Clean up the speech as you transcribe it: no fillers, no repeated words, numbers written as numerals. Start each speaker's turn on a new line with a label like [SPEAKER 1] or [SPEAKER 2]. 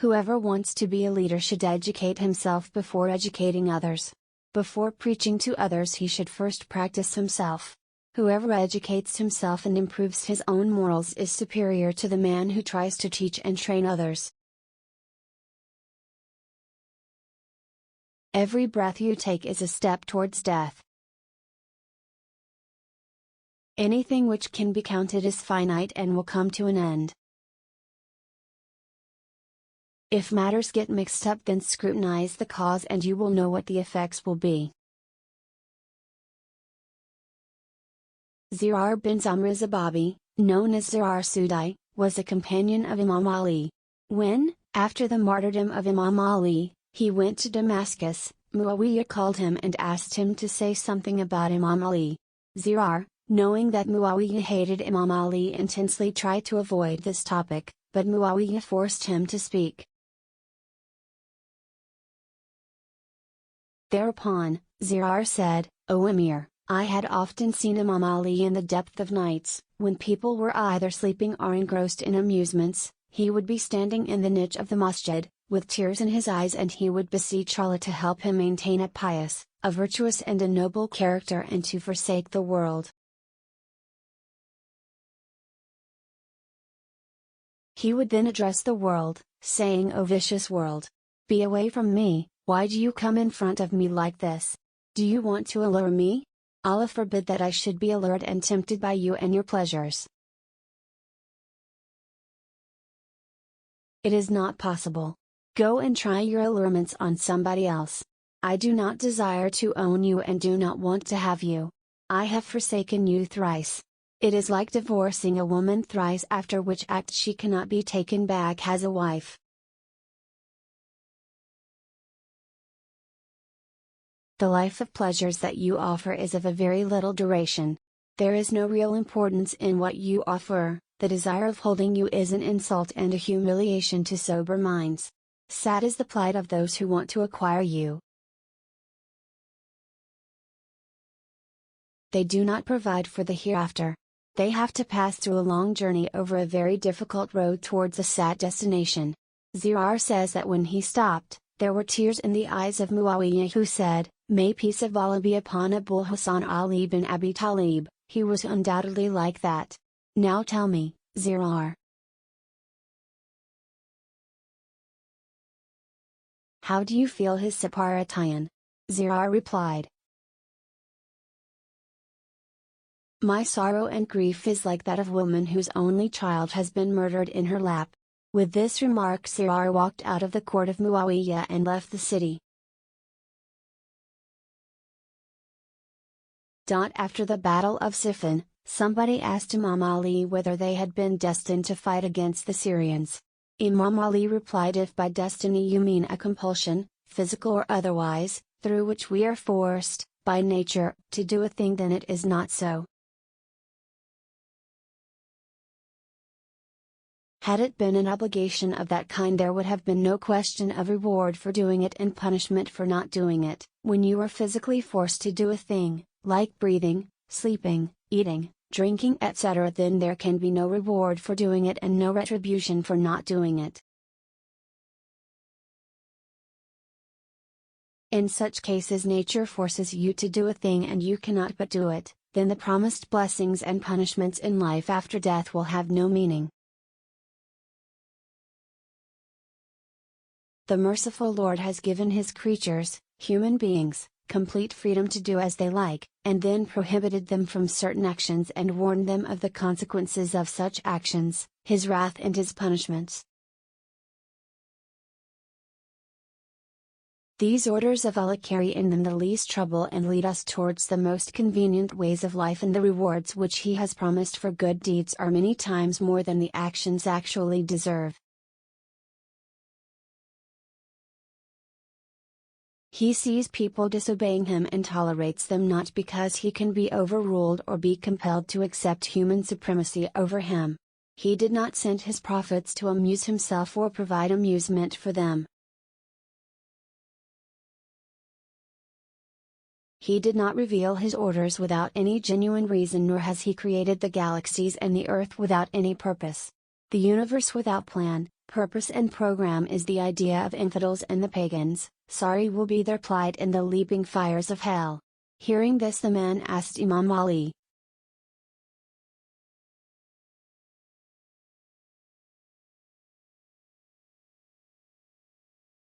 [SPEAKER 1] Whoever wants to be a leader should educate himself before educating others. Before preaching to others, he should first practice himself. Whoever educates himself and improves his own morals is superior to the man who tries to teach and train others. Every breath you take is a step towards death. Anything which can be counted is finite and will come to an end. If matters get mixed up, then scrutinize the cause and you will know what the effects will be. Zirar bin Zamra Zibabi, known as Zirar Suda'i, was a companion of Imam Ali. When, after the martyrdom of Imam Ali, he went to Damascus, Muawiyah called him and asked him to say something about Imam Ali. Zirar, knowing that Muawiyah hated Imam Ali, intensely tried to avoid this topic, but Muawiyah forced him to speak. Thereupon, Zirar said, "O Emir, I had often seen Imam Ali in the depth of nights, when people were either sleeping or engrossed in amusements. He would be standing in the niche of the masjid, with tears in his eyes, and he would beseech Allah to help him maintain a pious, a virtuous and a noble character, and to forsake the world." He would then address the world, saying, "O vicious world! Be away from me, why do you come in front of me like this? Do you want to allure me? Allah forbid that I should be allured and tempted by you and your pleasures. It is not possible. Go and try your allurements on somebody else. I do not desire to own you and do not want to have you. I have forsaken you thrice. It is like divorcing a woman thrice, after which act she cannot be taken back as a wife." The life of pleasures that you offer is of a very little duration. There is no real importance in what you offer. The desire of holding you is an insult and a humiliation to sober minds. Sad is the plight of those who want to acquire you. They do not provide for the hereafter. They have to pass through a long journey over a very difficult road towards a sad destination. Zirar says that when he stopped, there were tears in the eyes of Muawiyah, who said, "May peace of Allah be upon Abul Hasan Ali bin Abi Talib, he was undoubtedly like that. Now tell me, Zirar, how do you feel his separation?" Zirar replied, "My sorrow and grief is like that of a woman whose only child has been murdered in her lap." With this remark, Zirar walked out of the court of Muawiyah and left the city. After the Battle of Siffin, somebody asked Imam Ali whether they had been destined to fight against the Syrians. Imam Ali replied, "If by destiny you mean a compulsion, physical or otherwise, through which we are forced, by nature, to do a thing, then it is not so. Had it been an obligation of that kind, there would have been no question of reward for doing it and punishment for not doing it. When you are physically forced to do a thing, like breathing, sleeping, eating, drinking, etc., then there can be no reward for doing it and no retribution for not doing it. In such cases, nature forces you to do a thing and you cannot but do it, then the promised blessings and punishments in life after death will have no meaning. The merciful Lord has given His creatures, human beings, complete freedom to do as they like, and then prohibited them from certain actions and warned them of the consequences of such actions, His wrath and His punishments. These orders of Allah carry in them the least trouble and lead us towards the most convenient ways of life, and the rewards which He has promised for good deeds are many times more than the actions actually deserve. He sees people disobeying Him and tolerates them not because He can be overruled or be compelled to accept human supremacy over Him. He did not send His prophets to amuse Himself or provide amusement for them. He did not reveal His orders without any genuine reason, nor has He created the galaxies and the earth without any purpose. The universe without plan, purpose and program is the idea of infidels and the pagans, sorry will be their plight in the leaping fires of hell. Hearing this, the man asked Imam Ali,